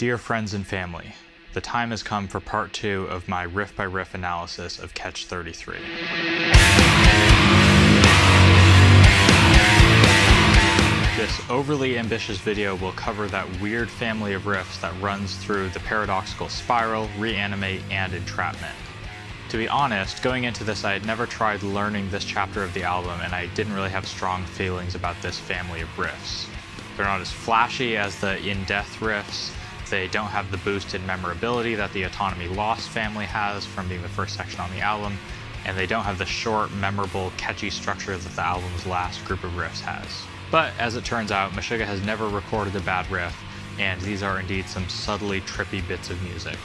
Dear friends and family, the time has come for part 2 of my riff-by-riff analysis of Catch 33. This overly ambitious video will cover that weird family of riffs that runs through the Paradoxical Spiral, Re-Animate, and Entrapment. To be honest, going into this I had never tried learning this chapter of the album and I didn't really have strong feelings about this family of riffs. They're not as flashy as the In Death riffs, they don't have the boosted memorability that the Autonomy Lost family has from being the first section on the album, and they don't have the short, memorable, catchy structure that the album's last group of riffs has. But as it turns out, Meshuggah has never recorded a bad riff, and these are indeed some subtly trippy bits of music.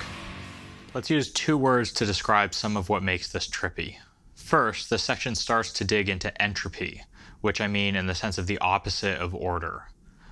Let's use 2 words to describe some of what makes this trippy. First, the section starts to dig into entropy, which I mean in the sense of the opposite of order.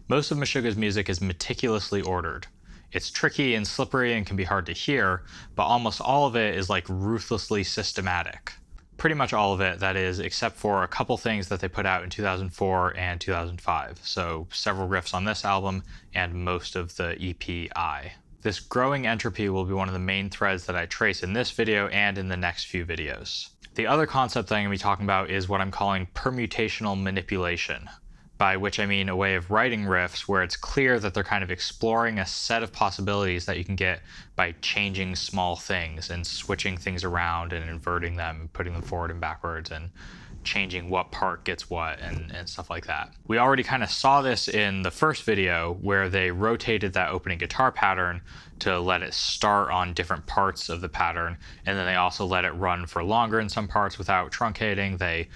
Most of Meshuggah's music is meticulously ordered. It's tricky and slippery and can be hard to hear, but almost all of it is like ruthlessly systematic. Pretty much all of it, that is, except for a couple things that they put out in 2004 and 2005, so several riffs on this album and most of the EP I. This growing entropy will be one of the main threads that I trace in this video and in the next few videos. The other concept that I'm going to be talking about is what I'm calling permutational manipulation, by which I mean a way of writing riffs where it's clear that they're kind of exploring a set of possibilities that you can get by changing small things and switching things around and inverting them, putting them forward and backwards, and changing what part gets what and stuff like that. We already kind of saw this in the first video where they rotated that opening guitar pattern to let it start on different parts of the pattern, and then they also let it run for longer in some parts without truncating. They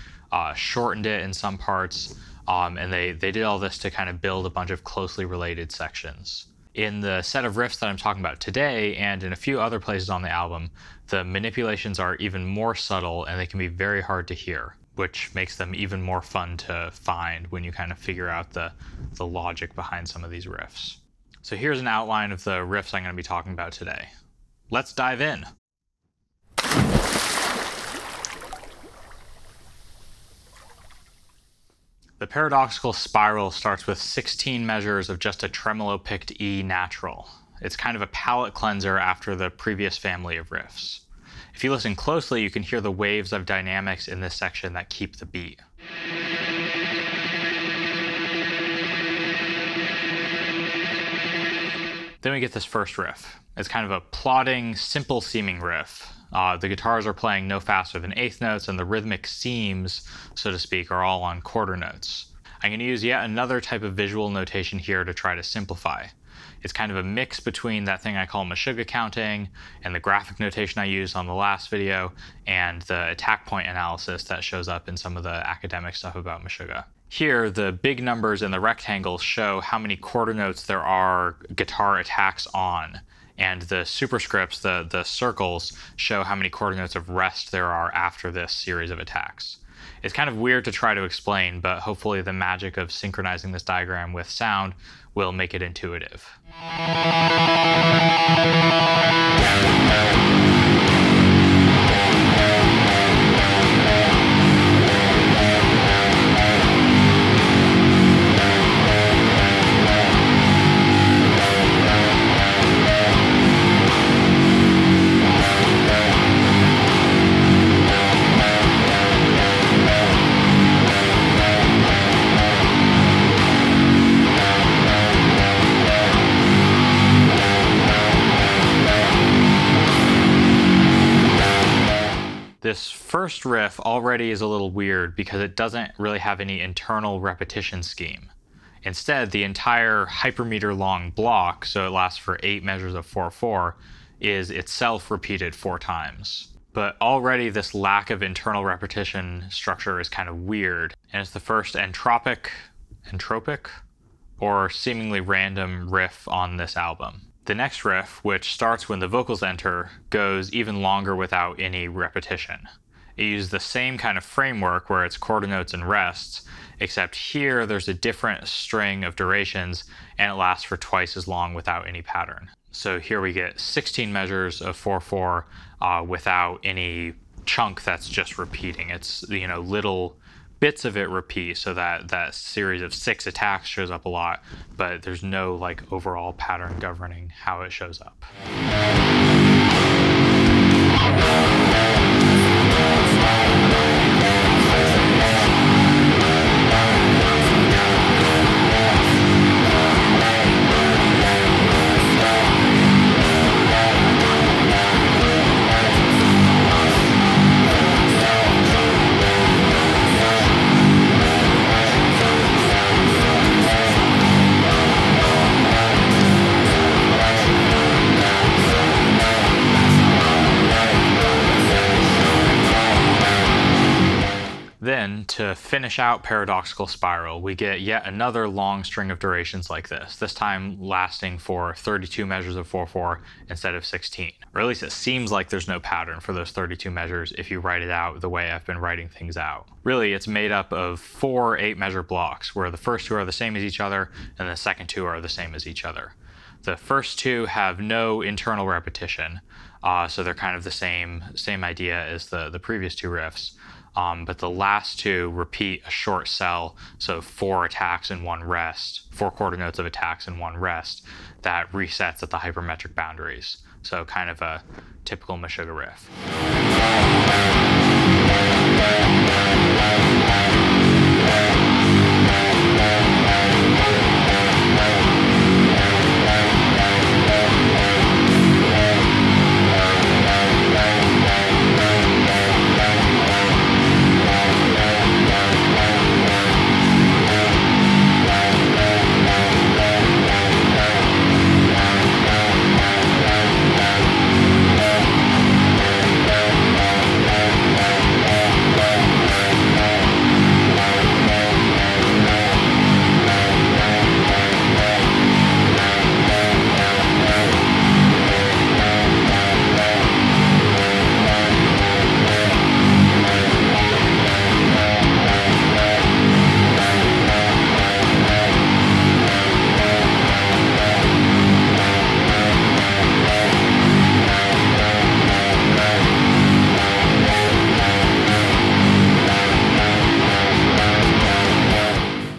shortened it in some parts. And they did all this to kind of build a bunch of closely related sections. In the set of riffs that I'm talking about today, and in a few other places on the album, the manipulations are even more subtle and they can be very hard to hear, which makes them even more fun to find when you kind of figure out the logic behind some of these riffs. So here's an outline of the riffs I'm going to be talking about today. Let's dive in. The Paradoxical Spiral starts with 16 measures of just a tremolo-picked E natural. It's kind of a palette cleanser after the previous family of riffs. If you listen closely, you can hear the waves of dynamics in this section that keep the beat. Then we get this first riff. It's kind of a plodding, simple-seeming riff. The guitars are playing no faster than eighth notes, and the rhythmic seams, so to speak, are all on quarter notes. I'm going to use yet another type of visual notation here to try to simplify. It's kind of a mix between that thing I call Meshuggah counting and the graphic notation I used on the last video and the attack point analysis that shows up in some of the academic stuff about Meshuggah. Here, the big numbers in the rectangles show how many quarter notes there are guitar attacks on. And the superscripts, the circles, show how many quarter notes of rest there are after this series of attacks. It's kind of weird to try to explain, but hopefully the magic of synchronizing this diagram with sound will make it intuitive. This first riff already is a little weird because it doesn't really have any internal repetition scheme. Instead, the entire hypermeter long block, so it lasts for 8 measures of 4/4, is itself repeated 4 times. But already this lack of internal repetition structure is kind of weird, and it's the first entropic, or seemingly random riff on this album. The next riff, which starts when the vocals enter, goes even longer without any repetition. It uses the same kind of framework where it's quarter notes and rests, except here there's a different string of durations and it lasts for twice as long without any pattern. So here we get 16 measures of 4/4 without any chunk that's just repeating. It's, little bits of it repeat, so that series of 6 attacks shows up a lot, but there's no like overall pattern governing how it shows up. Then, to finish out Paradoxical Spiral, we get yet another long string of durations like this time lasting for 32 measures of 4/4 instead of 16. Or at least it seems like there's no pattern for those 32 measures if you write it out the way I've been writing things out. Really, it's made up of 4 8-measure blocks, where the first 2 are the same as each other, and the second 2 are the same as each other. The first 2 have no internal repetition, so they're kind of the same idea as the previous 2 riffs. But the last 2 repeat a short cell, so 4 attacks in 1 rest, 4 quarter notes of attacks in 1 rest, that resets at the hypermetric boundaries. So kind of a typical Meshuggah riff.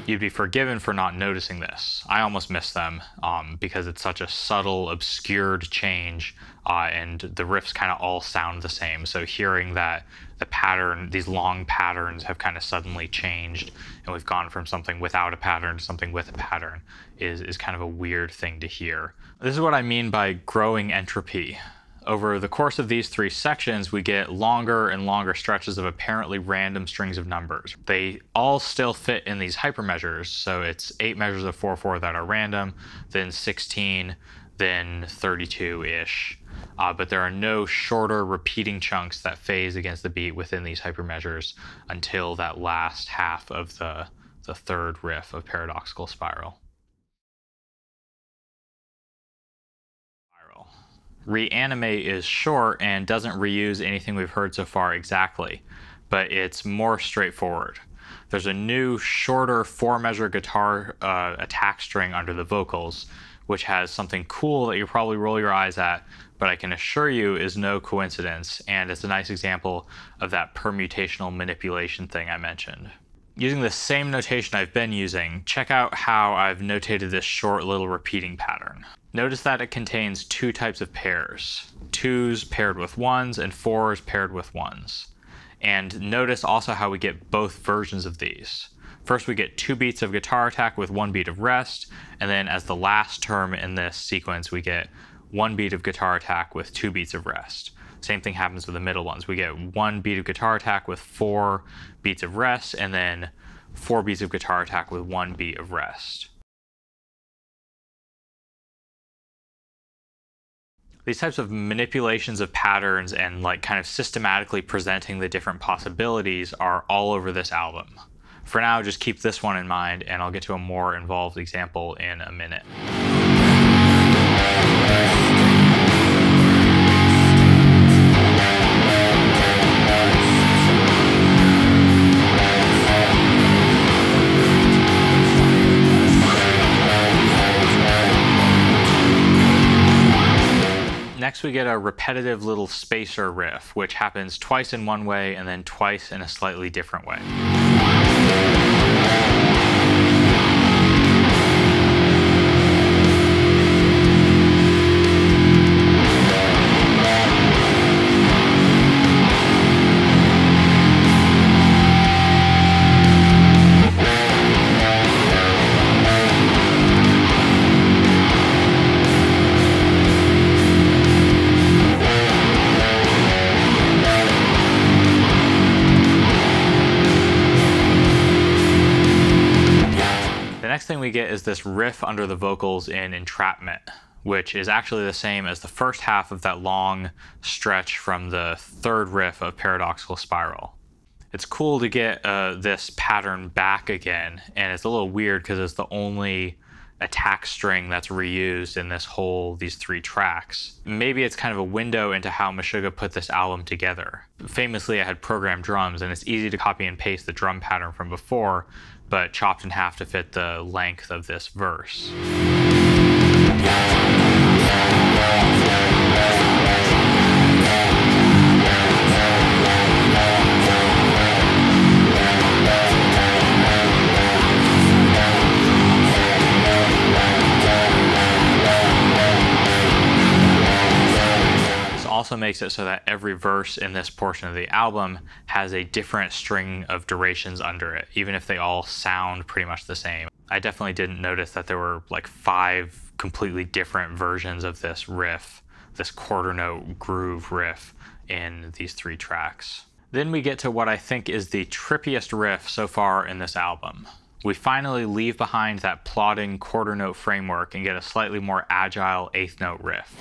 You'd be forgiven for not noticing this. I almost missed them because it's such a subtle, obscured change, and the riffs kind of all sound the same. So hearing that the pattern, these long patterns have kind of suddenly changed, and we've gone from something without a pattern to something with a pattern is kind of a weird thing to hear. This is what I mean by growing entropy. Over the course of these 3 sections, we get longer and longer stretches of apparently random strings of numbers. They all still fit in these hypermeasures, so it's 8 measures of 4/4 that are random, then 16, then 32-ish. But there are no shorter repeating chunks that phase against the beat within these hypermeasures until that last half of the 3rd riff of Paradoxical Spiral. Re-Animate is short and doesn't reuse anything we've heard so far exactly, but it's more straightforward. There's a new, shorter 4-measure guitar attack string under the vocals, which has something cool that you probably roll your eyes at, but I can assure you is no coincidence, and it's a nice example of that permutational manipulation thing I mentioned. Using the same notation I've been using, check out how I've notated this short little repeating pattern. Notice that it contains 2 types of pairs, 2s paired with 1s and 4s paired with 1s. And notice also how we get both versions of these. First we get 2 beats of guitar attack with 1 beat of rest, and then as the last term in this sequence we get 1 beat of guitar attack with 2 beats of rest. Same thing happens with the middle ones. We get 1 beat of guitar attack with 4 beats of rest, and then 4 beats of guitar attack with 1 beat of rest. These types of manipulations of patterns and like kind of systematically presenting the different possibilities are all over this album. For now, just keep this one in mind, and I'll get to a more involved example in a minute. Next we get a repetitive little spacer riff, which happens twice in one way and then twice in a slightly different way. get is this riff under the vocals in Entrapment, which is actually the same as the first half of that long stretch from the third riff of Paradoxical Spiral. It's cool to get this pattern back again, and it's a little weird because it's the only attack string that's reused in these 3 tracks. Maybe it's kind of a window into how Meshuggah put this album together. Famously, I had programmed drums, and it's easy to copy and paste the drum pattern from before, but chopped in half to fit the length of this verse. Also makes it so that every verse in this portion of the album has a different string of durations under it, even if they all sound pretty much the same. I definitely didn't notice that there were like 5 completely different versions of this riff, this quarter note groove riff in these 3 tracks. Then we get to what I think is the trippiest riff so far in this album. We finally leave behind that plodding quarter note framework and get a slightly more agile 8th note riff.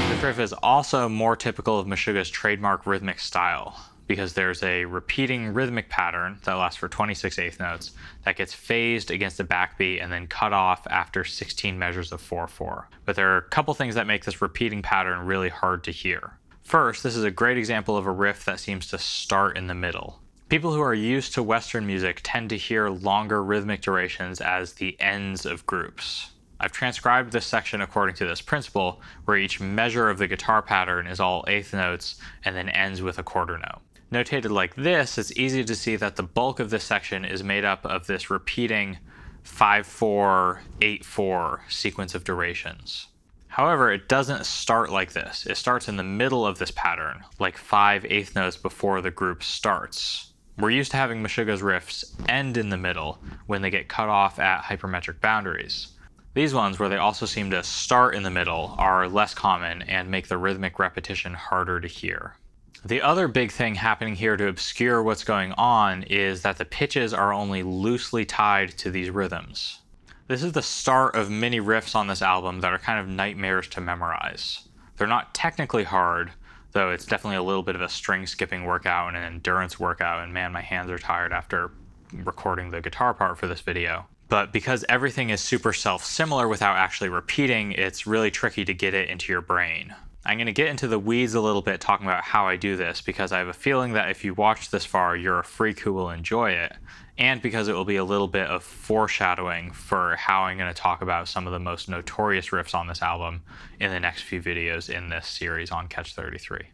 This riff is also more typical of Meshuggah's trademark rhythmic style, because there's a repeating rhythmic pattern that lasts for 26 eighth notes that gets phased against a backbeat and then cut off after 16 measures of 4/4. But there are a couple things that make this repeating pattern really hard to hear. First, this is a great example of a riff that seems to start in the middle. People who are used to Western music tend to hear longer rhythmic durations as the ends of groups. I've transcribed this section according to this principle, where each measure of the guitar pattern is all eighth notes and then ends with a quarter note. Notated like this, it's easy to see that the bulk of this section is made up of this repeating 5/4, 8/4 sequence of durations. However, it doesn't start like this. It starts in the middle of this pattern, like 5 eighth notes before the group starts. We're used to having Meshuggah's riffs end in the middle when they get cut off at hypermetric boundaries. These ones, where they also seem to start in the middle, are less common and make the rhythmic repetition harder to hear. The other big thing happening here to obscure what's going on is that the pitches are only loosely tied to these rhythms. This is the start of many riffs on this album that are kind of nightmares to memorize. They're not technically hard, though it's definitely a little bit of a string skipping workout and an endurance workout, and man, my hands are tired after recording the guitar part for this video. But because everything is super self-similar without actually repeating, it's really tricky to get it into your brain. I'm going to get into the weeds a little bit talking about how I do this, because I have a feeling that if you watch this far, you're a freak who will enjoy it, and because it will be a little bit of foreshadowing for how I'm going to talk about some of the most notorious riffs on this album in the next few videos in this series on Catch 33.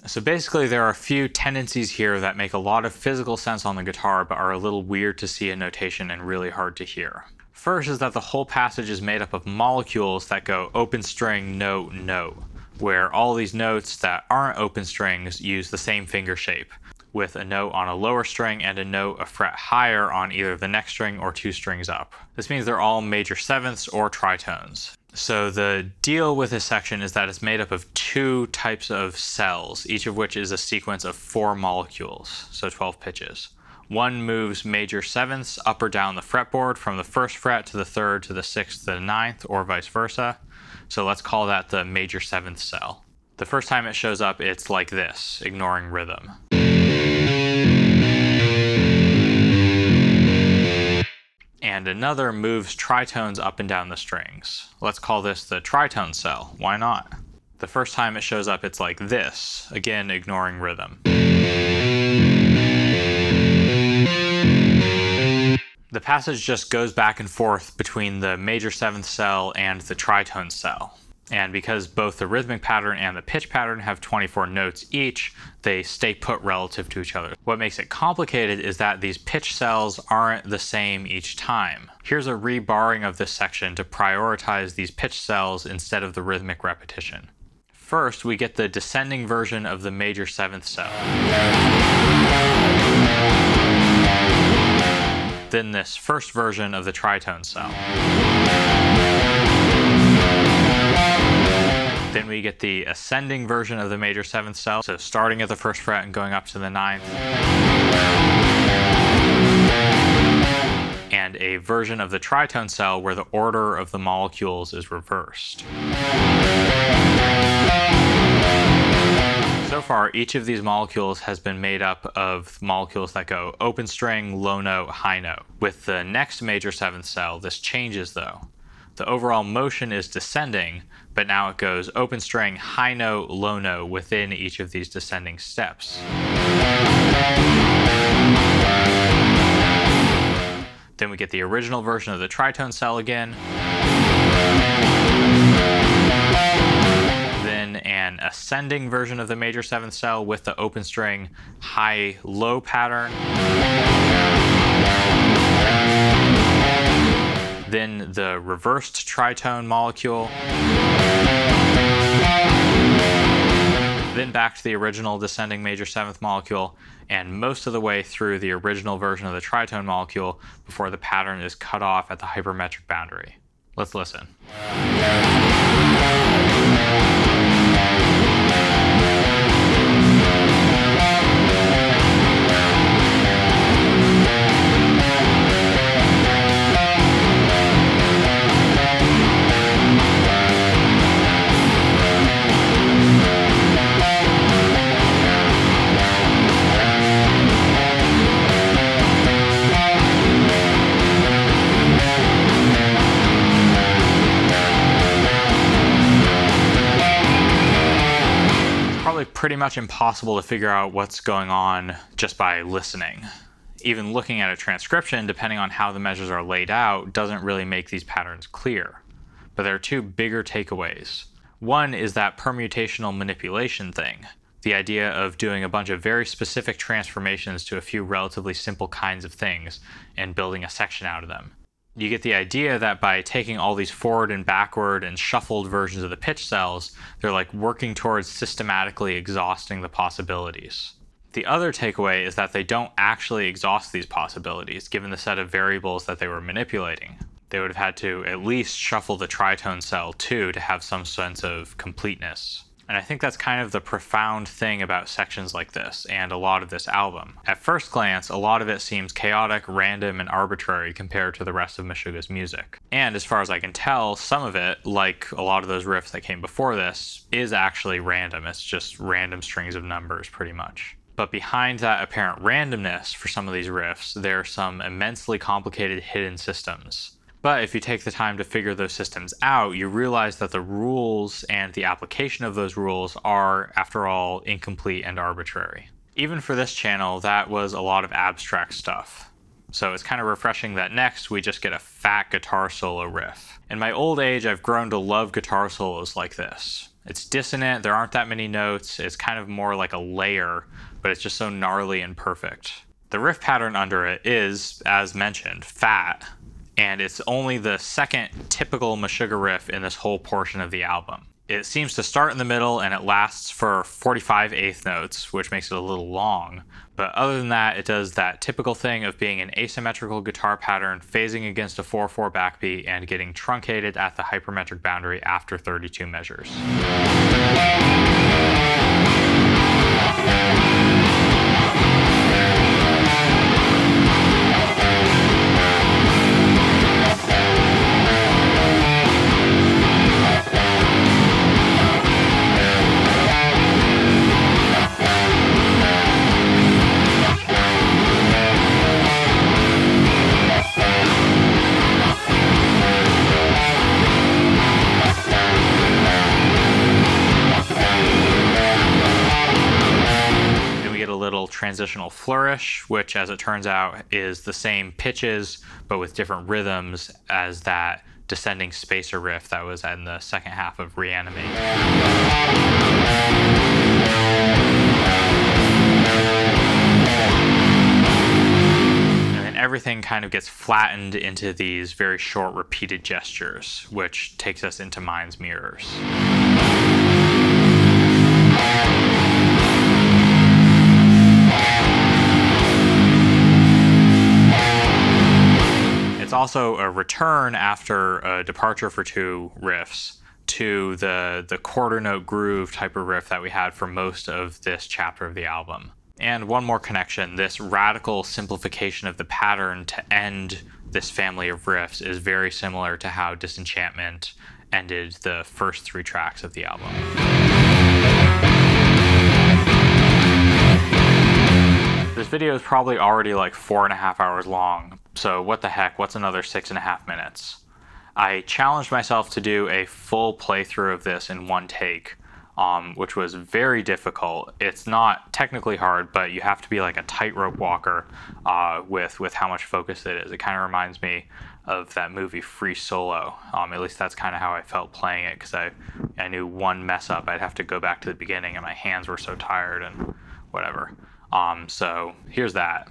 So basically, there are a few tendencies here that make a lot of physical sense on the guitar, but are a little weird to see in notation and really hard to hear. First is that the whole passage is made up of molecules that go open string, note, note, where all these notes that aren't open strings use the same finger shape, with a note on a lower string and a note a fret higher on either the next string or 2 strings up. This means they're all major sevenths or tritones. So the deal with this section is that it's made up of 2 types of cells, each of which is a sequence of 4 molecules, so 12 pitches. One moves major sevenths up or down the fretboard from the 1st fret to the 3rd to the 6th to the 9th, or vice versa. So let's call that the major 7th cell. The first time it shows up, it's like this, ignoring rhythm. And another moves tritones up and down the strings. Let's call this the tritone cell. Why not? The first time it shows up, it's like this, again ignoring rhythm. The passage just goes back and forth between the major 7th cell and the tritone cell. And because both the rhythmic pattern and the pitch pattern have 24 notes each, they stay put relative to each other. What makes it complicated is that these pitch cells aren't the same each time. Here's a rebarring of this section to prioritize these pitch cells instead of the rhythmic repetition. First, we get the descending version of the major 7th cell. Then this first version of the tritone cell. we get the ascending version of the major 7th cell, so starting at the 1st fret and going up to the 9th. And a version of the tritone cell where the order of the molecules is reversed. So far, each of these molecules has been made up of molecules that go open string, low note, high note. With the next major 7th cell, this changes though. The overall motion is descending, but now it goes open string, high note, low note within each of these descending steps. Then we get the original version of the tritone cell again. Then an ascending version of the major 7th cell with the open string high-low pattern. Then the reversed tritone molecule. Then back to the original descending major 7th molecule, and most of the way through the original version of the tritone molecule before the pattern is cut off at the hypermetric boundary. Let's listen. Pretty much impossible to figure out what's going on just by listening. Even looking at a transcription, depending on how the measures are laid out, doesn't really make these patterns clear. But there are two bigger takeaways. One is that permutational manipulation thing, the idea of doing a bunch of very specific transformations to a few relatively simple kinds of things and building a section out of them. You get the idea that by taking all these forward and backward and shuffled versions of the pitch cells, they're like working towards systematically exhausting the possibilities. The other takeaway is that they don't actually exhaust these possibilities, given the set of variables that they were manipulating. They would have had to at least shuffle the tritone cell too to have some sense of completeness. And I think that's kind of the profound thing about sections like this, and a lot of this album. At first glance, a lot of it seems chaotic, random, and arbitrary compared to the rest of Meshuggah's music. And as far as I can tell, some of it, like a lot of those riffs that came before this, is actually random. It's just random strings of numbers, pretty much. But behind that apparent randomness for some of these riffs, there are some immensely complicated hidden systems. But if you take the time to figure those systems out, you realize that the rules and the application of those rules are, after all, incomplete and arbitrary. Even for this channel, that was a lot of abstract stuff. So it's kind of refreshing that next we just get a fat guitar solo riff. In my old age, I've grown to love guitar solos like this. It's dissonant, there aren't that many notes, it's kind of more like a layer, but it's just so gnarly and perfect. The riff pattern under it is, as mentioned, fat. And it's only the second typical Meshuggah riff in this whole portion of the album. It seems to start in the middle and it lasts for 45 eighth notes, which makes it a little long. But other than that, it does that typical thing of being an asymmetrical guitar pattern, phasing against a 4/4 backbeat, and getting truncated at the hypermetric boundary after 32 measures. Transitional flourish, which as it turns out is the same pitches but with different rhythms as that descending spacer riff that was in the second half of Re-Animate. And then everything kind of gets flattened into these very short repeated gestures, which takes us into Mind's Mirrors. It's also a return after a departure for two riffs to the quarter note groove type of riff that we had for most of this chapter of the album. And one more connection, this radical simplification of the pattern to end this family of riffs is very similar to how Disenchantment ended the first 3 tracks of the album. This video is probably already like 4.5 hours long, so what the heck, what's another 6.5 minutes? I challenged myself to do a full playthrough of this in one take, which was very difficult. It's not technically hard, but you have to be like a tightrope walker with how much focus it is. It kind of reminds me of that movie Free Solo. At least that's kind of how I felt playing it, because I knew one mess up, I'd have to go back to the beginning, and my hands were so tired and whatever. So here's that.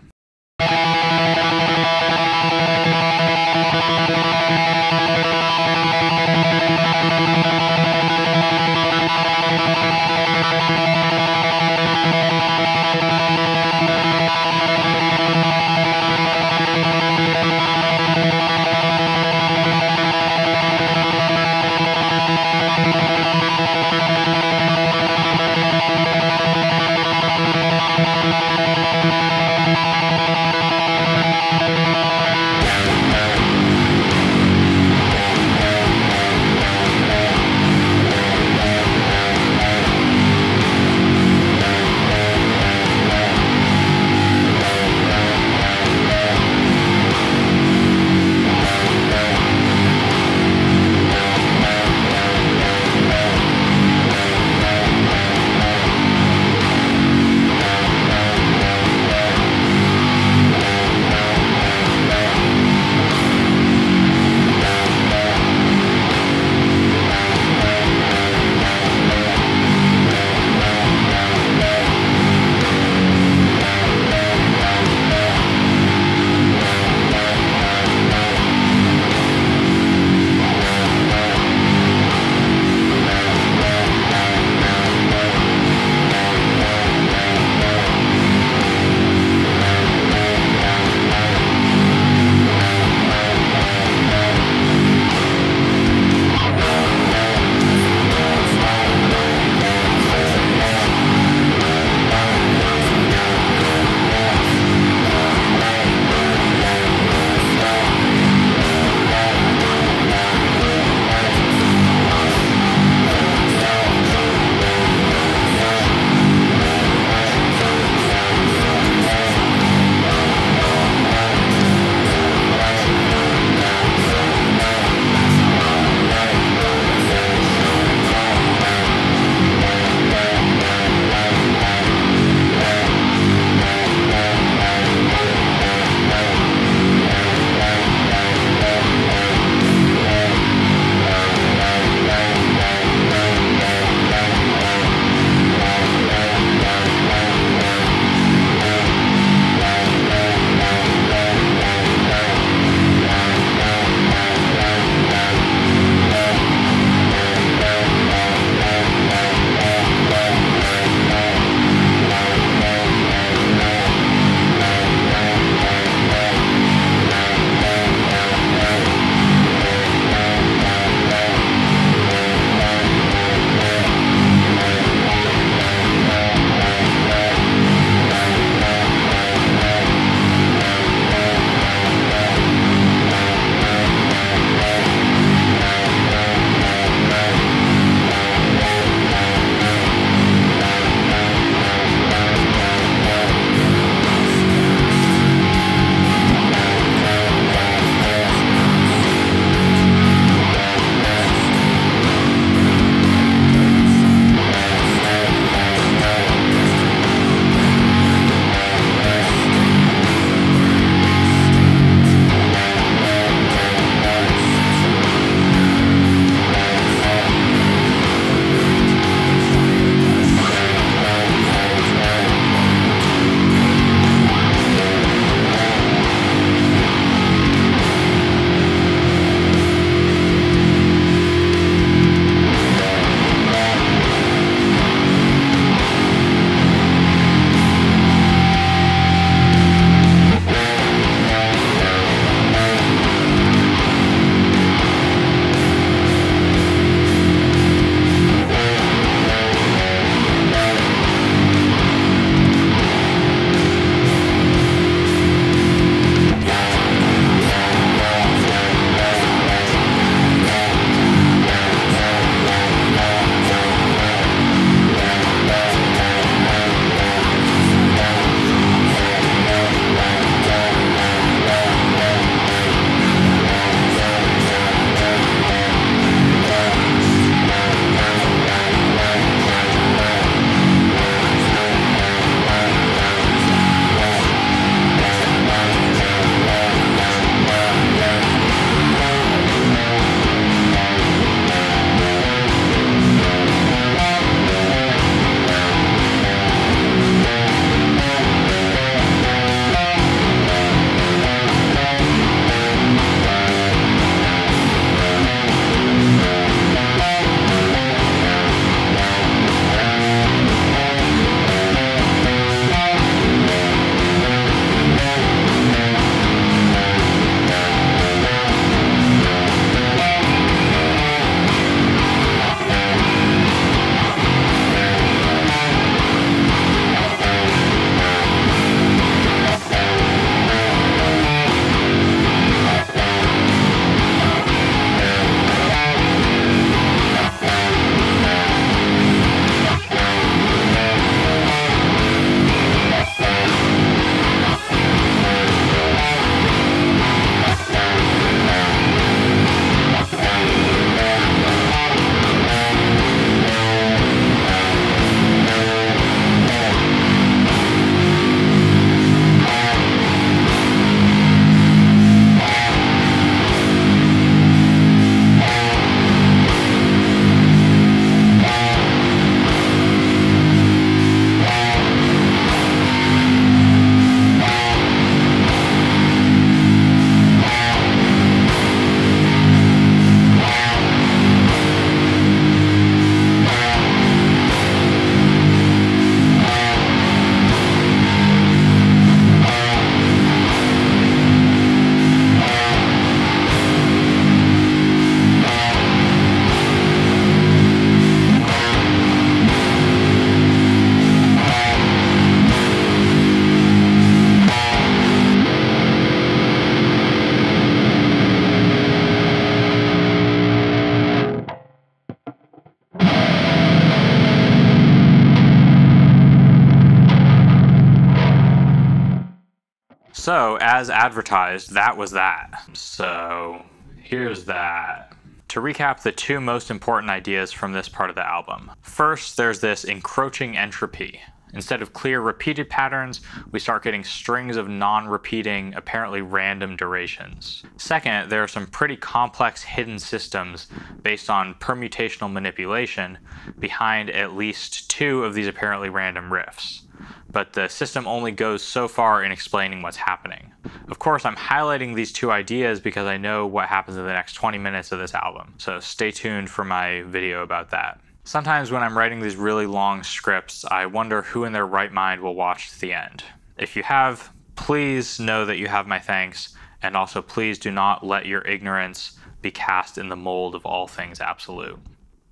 So, as advertised, that was that. So, here's that. To recap the two most important ideas from this part of the album. First, there's this encroaching entropy. Instead of clear repeated patterns, we start getting strings of non-repeating, apparently random durations. Second, there are some pretty complex hidden systems based on permutational manipulation behind at least two of these apparently random riffs. But the system only goes so far in explaining what's happening. Of course, I'm highlighting these two ideas because I know what happens in the next 20 minutes of this album, so stay tuned for my video about that. Sometimes when I'm writing these really long scripts, I wonder who in their right mind will watch to the end. If you have, please know that you have my thanks, and also please do not let your ignorance be cast in the mold of all things absolute.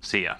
See ya.